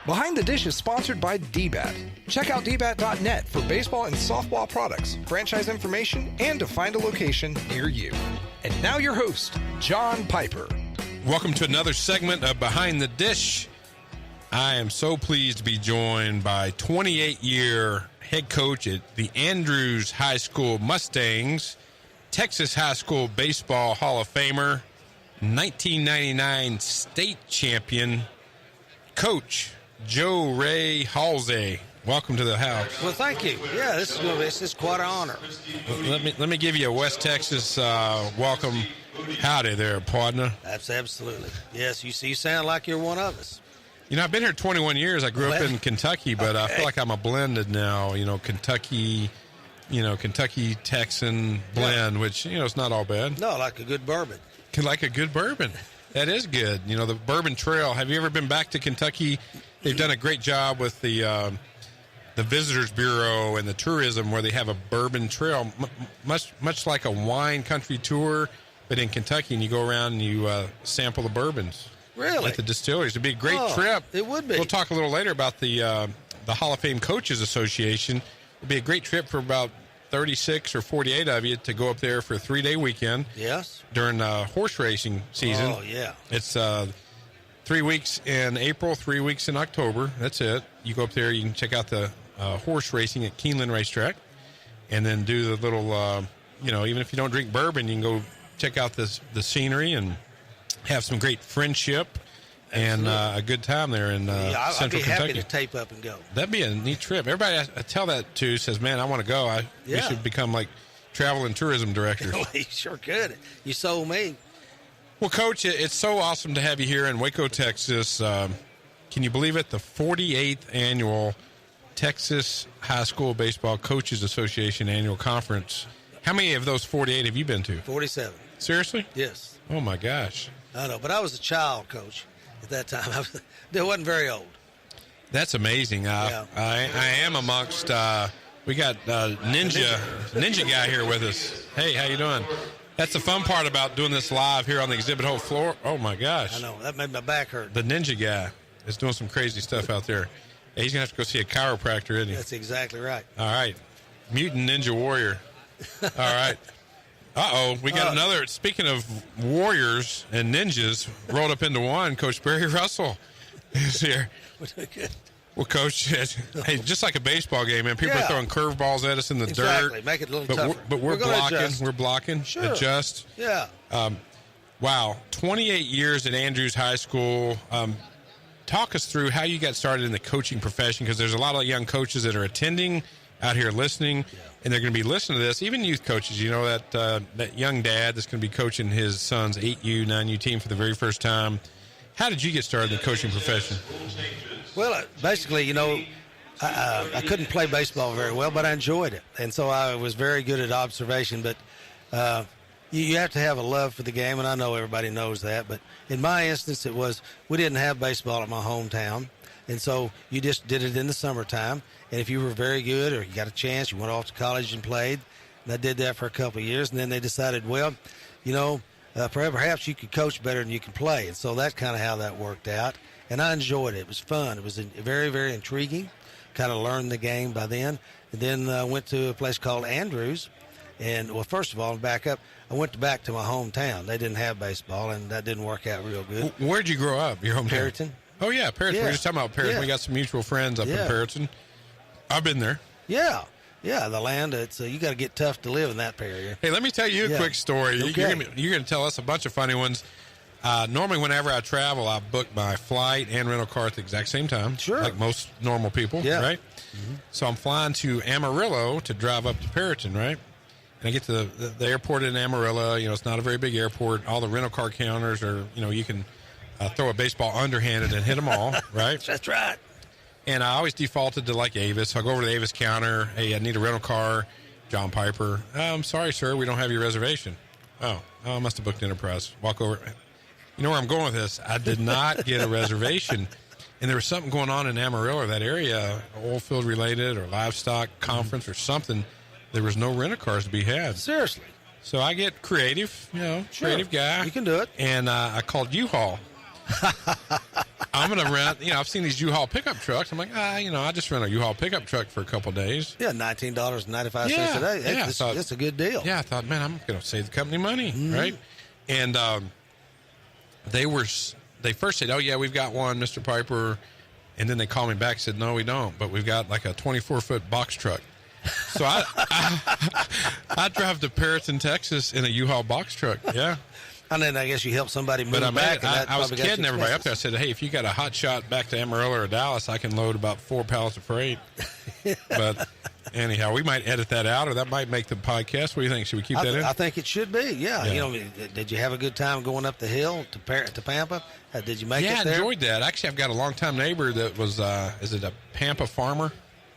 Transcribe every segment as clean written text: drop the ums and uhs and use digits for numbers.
Behind the Dish is sponsored by DBAT. Check out dbat.net for baseball and softball products, franchise information, and to find a location near you. And now your host, John Piper. Welcome to another segment of Behind the Dish. I am so pleased to be joined by 28-year head coach at the Andrews High School Mustangs, Texas High School Baseball Hall of Famer, 1999 state champion, Coach Joe Ray Halsey. Welcome to the house. Well, thank you. Yeah, this is quite an honor. Let me give you a West Texas welcome. Howdy there, partner. That's absolutely. Yes, you sound like you're one of us. You know, I've been here 21 years. I grew up in Kentucky, but I feel like I'm a blended now. Kentucky Texan blend, which it's not all bad. No, like a good bourbon. Like a good bourbon. That is good. The Bourbon Trail. Have you ever been back to Kentucky? They've done a great job with the Visitors Bureau and the tourism, where they have a bourbon trail, much like a wine country tour, but in Kentucky, and you go around and you sample the bourbons. Really? At the distilleries. It'd be a great trip. It would be. We'll talk a little later about the Hall of Fame Coaches Association. It'd be a great trip for about 36 or 48 of you to go up there for a 3-day weekend. Yes. During horse racing season. Oh, yeah. It's 3 weeks in April, 3 weeks in October. That's it. You go up there, you can check out the horse racing at Keeneland Racetrack, and then do the little, even if you don't drink bourbon, you can go check out the scenery and have some great friendship. Absolutely. And a good time there in Central Kentucky. I'd be happy to tape up and go. That'd be a neat trip. Everybody I tell that to says, man, I want to go. We should become like travel and tourism directors. You sure could. You sold me. Well, Coach, it's so awesome to have you here in Waco, Texas. Can you believe it? The 48th annual Texas High School Baseball Coaches Association annual conference. How many of those 48 have you been to? 47. Seriously? Yes. Oh, my gosh. I know, but I was a child, Coach, at that time. I wasn't very old. That's amazing. I am amongst we got Ninja guy here with us. Hey, how you doing? That's the fun part about doing this live here on the exhibit hall floor. Oh, my gosh. I know. That made my back hurt. The Ninja guy is doing some crazy stuff out there. Hey, he's going to have to go see a chiropractor, isn't he? That's exactly right. All right. Mutant Ninja Warrior. All right. Uh-oh. We got another. Speaking of warriors and ninjas rolled up into one, Coach Barry Russell is here. Well, Coach, hey, just like a baseball game, man, people are throwing curveballs at us in the dirt. Make it a little tougher. But we're blocking. Adjust. We're blocking. Sure. Adjust. Yeah. Wow. 28 years at Andrews High School. Talk us through how you got started in the coaching profession, because there's a lot of young coaches that are attending out here listening, and they're going to be listening to this. Even youth coaches, that young dad that's going to be coaching his son's 8U, 9U team for the very first time. How did you get started in the coaching profession? Well, basically, I couldn't play baseball very well, but I enjoyed it. And so I was very good at observation. But you have to have a love for the game, and I know everybody knows that. But in my instance, it was we didn't have baseball at my hometown. And so you just did it in the summertime. And if you were very good or you got a chance, you went off to college and played. And I did that for a couple of years. And then they decided, well, perhaps you could coach better than you can play. And so that's kind of how that worked out. And I enjoyed it. It was fun. It was very, very intriguing. Kind of learned the game by then. And then I went to a place called Andrews. And, well, first of all, back up, I went back to my hometown. They didn't have baseball, and that didn't work out real good. Where'd you grow up, your hometown? Perryton. Oh, yeah, Perryton. Yeah. We're just talking about Perryton. Yeah. We got some mutual friends up in Perryton. I've been there. Yeah, the land, you got to get tough to live in that area. Hey, let me tell you a quick story. Okay. You're going to tell us a bunch of funny ones. Normally, whenever I travel, I book my flight and rental car at the exact same time. Sure. Like most normal people, right? Mm-hmm. So I'm flying to Amarillo to drive up to Perryton, right? And I get to the airport in Amarillo. It's not a very big airport. All the rental car counters are, you can throw a baseball underhanded and hit them all, right? That's right. And I always defaulted to like Avis. I'll go over to the Avis counter. Hey, I need a rental car. John Piper. I'm sorry, sir. We don't have your reservation. Oh, I must have booked Enterprise. Walk over. You know where I'm going with this? I did not get a reservation. And there was something going on in Amarillo, that area, oil field related or livestock conference or something. there was no rental cars to be had. Seriously. So I get creative, Sure. creative guy. You can do it. And I called U-Haul. I'm going to rent, I've seen these U-Haul pickup trucks. I'm like, I just rent a U-Haul pickup truck for a couple of days. Yeah, $19.95 a day. It's a good deal. Yeah, I thought, man, I'm going to save the company money, right? And they first said, oh, yeah, we've got one, Mr. Piper. And then they called me back and said, no, we don't. But we've got like a 24-foot box truck. So I drive to Perryton, Texas in a U-Haul box truck. Yeah. And then I guess you help somebody move back. I was kidding everybody up there. I said, hey, if you got a hot shot back to Amarillo or Dallas, I can load about 4 pallets of freight. But anyhow, we might edit that out, or that might make the podcast. What do you think? Should we keep that in? I think it should be, yeah. Did you have a good time going up the hill to Pampa? Did you make it there? Yeah, I enjoyed that. Actually, I've got a longtime neighbor that was, is it a Pampa farmer?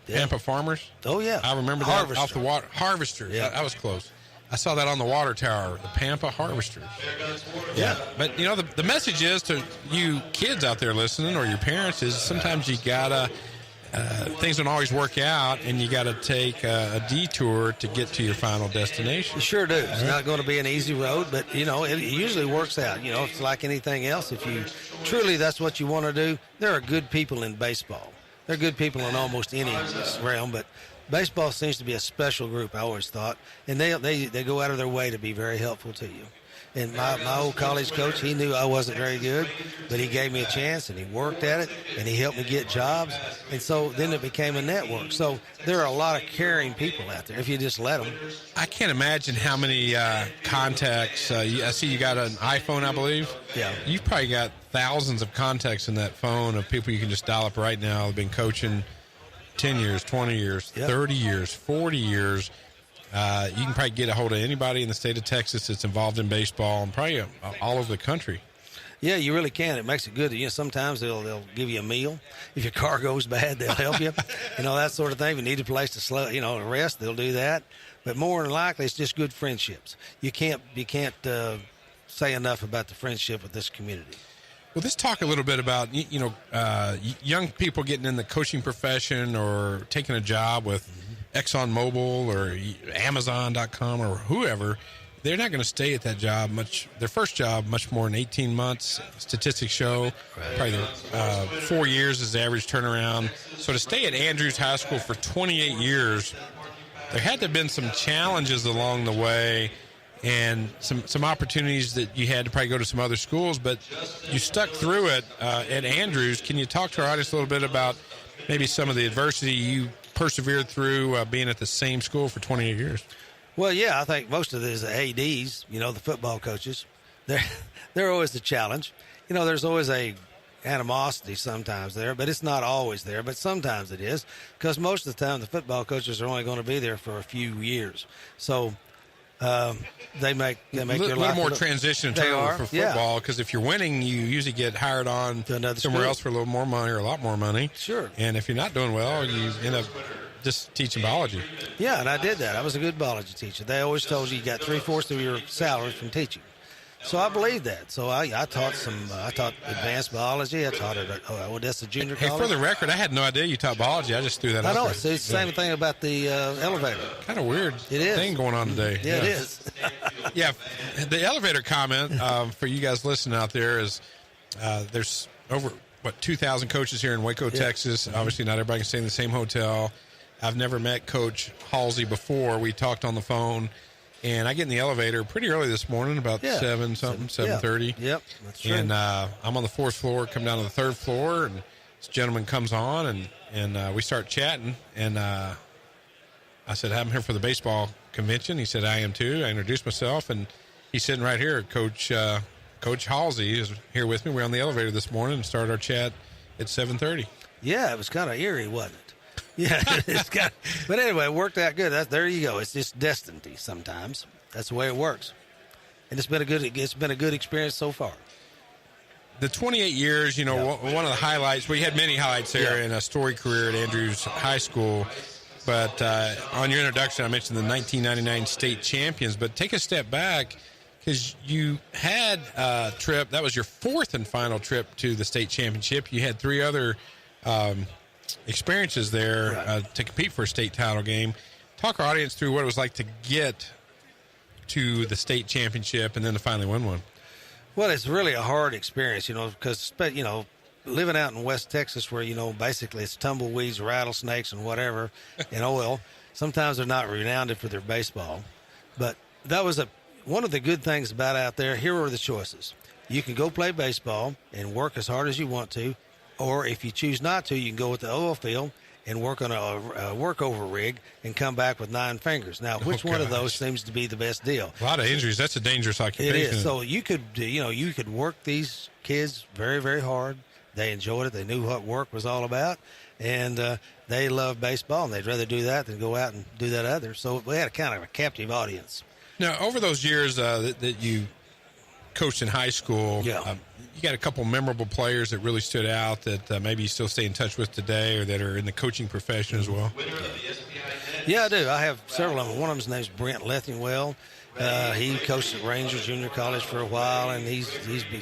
Yeah. Pampa farmers? Oh, yeah. I remember that off the water. Harvester. Yeah. That was close. I saw that on the water tower, the Pampa Harvesters. Yeah. But, the message is to you kids out there listening, or your parents, is sometimes you got to, things don't always work out, and you got to take a detour to get to your final destination. You sure do. It's not going to be an easy road, but, it usually works out. It's like anything else. If you truly that's what you want to do, there are good people in baseball. There are good people in almost any realm, but baseball seems to be a special group, I always thought, and they go out of their way to be very helpful to you. And my old college coach, he knew I wasn't very good, but he gave me a chance, and he worked at it, and he helped me get jobs, and so then it became a network. So there are a lot of caring people out there if you just let them. I can't imagine how many contacts. I see you got an iPhone, I believe. Yeah. You've probably got thousands of contacts in that phone of people you can just dial up right now. They've been coaching 10 years, 20 years, 30 years, 40 years. You can probably get a hold of anybody in the state of Texas that's involved in baseball, and probably all over the country. Yeah, you really can. It makes it good. Sometimes they'll give you a meal. If your car goes bad, they'll help you. That sort of thing. If you need a place to rest, they'll do that. But more than likely, it's just good friendships. You can't say enough about the friendship with this community. Well, let's talk a little bit about, young people getting in the coaching profession or taking a job with ExxonMobil or Amazon.com or whoever. They're not going to stay at that job their first job much more than 18 months. Statistics show probably 4 years is the average turnaround. So to stay at Andrews High School for 28 years, there had to have been some challenges along the way, and some opportunities that you had to probably go to some other schools, but you stuck through it at Andrews. Can you talk to our audience a little bit about maybe some of the adversity you persevered through being at the same school for 28 years? Well, yeah, I think most of these ADs, the football coaches, they're always the challenge. There's always a animosity sometimes there, but it's not always there, but sometimes it is, because most of the time the football coaches are only going to be there for a few years. So they make your life a little more transition for football, because if you're winning, you usually get hired on somewhere else for a little more money or a lot more money. Sure. And if you're not doing well, you end up just teaching biology. Yeah, and I did that. I was a good biology teacher. They always told you got 3/4 of your salary from teaching. So I believe that. So I taught I taught advanced biology. I taught it at Odessa Junior College. Hey, for the record, I had no idea you taught biology. I just threw that out there. I know. See, it's the same thing about the elevator. Kind of weird thing going on today. Yeah, it is. Yeah, the elevator comment for you guys listening out there is there's over, 2,000 coaches here in Waco, Texas. Obviously, not everybody can stay in the same hotel. I've never met Coach Halsey before. We talked on the phone. And I get in the elevator pretty early this morning, about 7:30. Yep, that's true. And I'm on the 4th floor, come down to the 3rd floor, and this gentleman comes on, and we start chatting. And I said, I'm here for the baseball convention. He said, I am too. I introduced myself, and he's sitting right here. Coach Halsey is here with me. We're on the elevator this morning and started our chat at 7:30. Yeah, it was kind of eerie, wasn't it? Yeah, but anyway, it worked out good. There you go. It's just destiny sometimes. That's the way it works, and it's been a good experience so far. The 28 years, one of the highlights. We had many highlights there in a storied career at Andrews High School. But on your introduction, I mentioned the 1999 state champions. But take a step back, because you had a trip. That was your 4th and final trip to the state championship. You had 3 other experiences there to compete for a state title game. Talk our audience through what it was like to get to the state championship and then to finally win one. Well, it's really a hard experience, because, living out in West Texas where, basically it's tumbleweeds, rattlesnakes, and whatever, and oil. Sometimes they're not renowned for their baseball. But that was one of the good things about out there. Here are the choices. You can go play baseball and work as hard as you want to, or if you choose not to, you can go with the oil field and work on a workover rig and come back with 9 fingers. Now, which one of those seems to be the best deal? A lot of injuries. That's a dangerous occupation. It is. So you could work these kids very, very hard. They enjoyed it. They knew what work was all about, and they love baseball, and they'd rather do that than go out and do that other. So we had a kind of a captive audience. Now, over those years that you coached in high school, you got a couple memorable players that really stood out that maybe you still stay in touch with today or that are in the coaching profession as well? Yeah, I do. I have several of them. One of them's name's Brent Lethingwell. He coached at Ranger Junior College for a while, and he's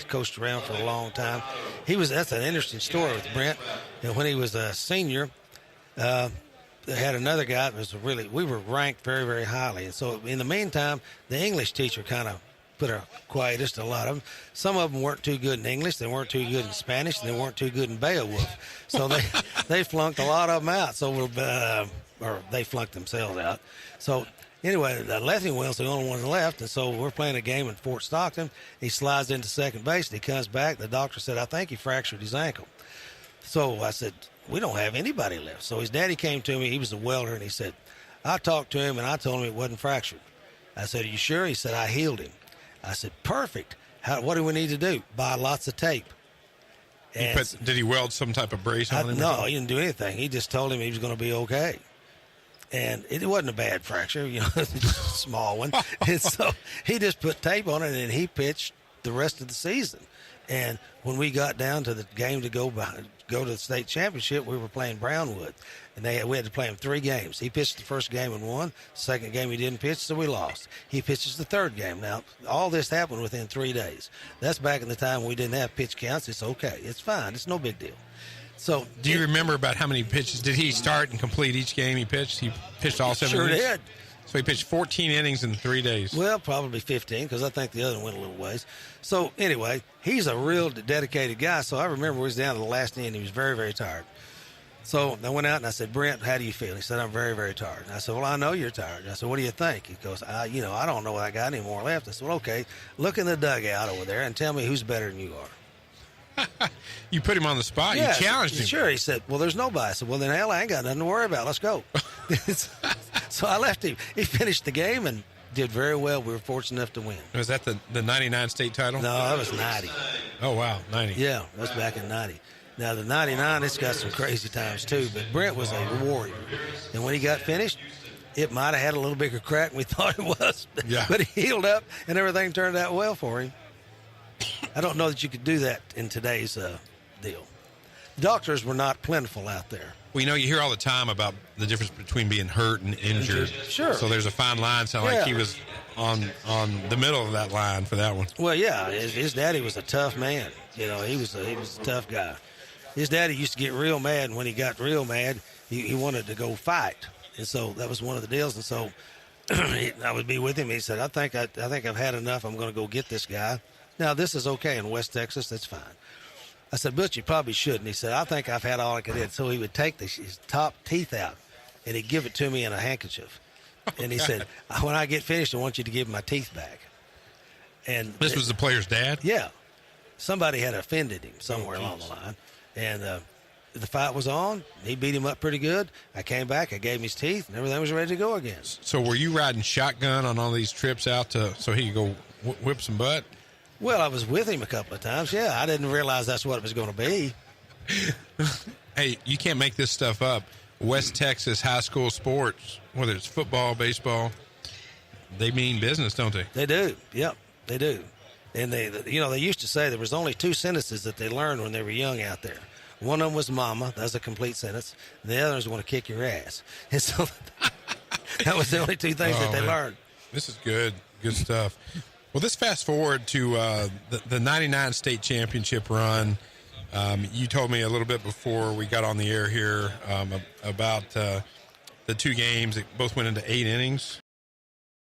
coached around for a long time. That's an interesting story with Brent. And when he was a senior, they had another guy that we were ranked very, very highly. And so in the meantime, the English teacher kind of put a quietus to a lot of them. Some of them weren't too good in English, they weren't too good in Spanish, and they weren't too good in Beowulf. So they flunked a lot of them out. Or they flunked themselves out. So anyway, Lethingwell's the only one left, and so we're playing a game in Fort Stockton. He slides into second base, and he comes back. The doctor said, I think he fractured his ankle. So I said, we don't have anybody left. So his daddy came to me. He was a welder, and he said, I talked to him, and I told him it wasn't fractured. I said, are you sure? He said, I healed him. I said, perfect. What do we need to do? Buy lots of tape. Did he weld some type of brace on him? No, he didn't do anything. He just told him he was going to be okay. And it wasn't a bad fracture, just a small one. And so he just put tape on it, and he pitched the rest of the season. And when we got down to the game to go to the state championship, we were playing Brownwood. And we had to play him 3 games. He pitched the first game and won. Second game he didn't pitch, so we lost. He pitches the third game. Now, all this happened within 3 days. That's back in the time when we didn't have pitch counts. It's okay. It's fine. It's no big deal. So, do you remember about how many pitches? Did he start and complete each game he pitched? He pitched all 7 innings? Sure did. So he pitched 14 innings in 3 days. Well, probably 15 because I think the other one went a little ways. So anyway, he's a real dedicated guy. So I remember we was down to the last inning. He was very, very tired. So I went out and I said, Brent, how do you feel? He said, I'm very, very tired. And I said, well, I know you're tired. I said, what do you think? He goes, I don't know if I got any more left. I said, well, okay, look in the dugout over there and tell me who's better than you are. You put him on the spot. You challenged him. Sure. He said, well, there's nobody. I said, well, then hell, I ain't got nothing to worry about. Let's go. So I left him. He finished the game and did very well. We were fortunate enough to win. Was that the 99 state title? No, that was 90. Oh, wow, 90. Yeah, that was back in 90. Now, the 99, it's got some crazy times, too. But Brent was a warrior. And when he got finished, it might have had a little bigger crack than we thought it was. Yeah. But he healed up, and everything turned out well for him. I don't know that you could do that in today's deal. Doctors were not plentiful out there. Well, you hear all the time about the difference between being hurt and injured. Sure. So there's a fine line. Sound like he was on the middle of that line for that one. Well, yeah, his daddy was a tough man. He was a tough guy. His daddy used to get real mad, and when he got real mad, he wanted to go fight. And so that was one of the deals. And so I would be with him. He said, I think I've had enough. I'm going to go get this guy. Now, this is okay in West Texas. That's fine. I said, but you probably shouldn't. He said, I think I've had all I could eat. So he would take his top teeth out, and he'd give it to me in a handkerchief. And he said, when I get finished, I want you to give my teeth back. And this was the player's dad? Yeah. Somebody had offended him somewhere along the line. And the fight was on. He beat him up pretty good. I came back. I gave him his teeth, and everything was ready to go again. So were you riding shotgun on all these trips out so he could go whip some butt? Well, I was with him a couple of times. Yeah, I didn't realize that's what it was going to be. Hey, you can't make this stuff up. West Texas high school sports, whether it's football, baseball, they mean business, don't they? They do. Yep, they do. And they used to say there was only 2 sentences that they learned when they were young out there. One of them was "mama." That's a complete sentence. And the other was "want to kick your ass." And so that was the only 2 things that they learned. This is good stuff. Well, let's fast forward to the 99 state championship run. You told me a little bit before we got on the air here about the two games that both went into 8 innings.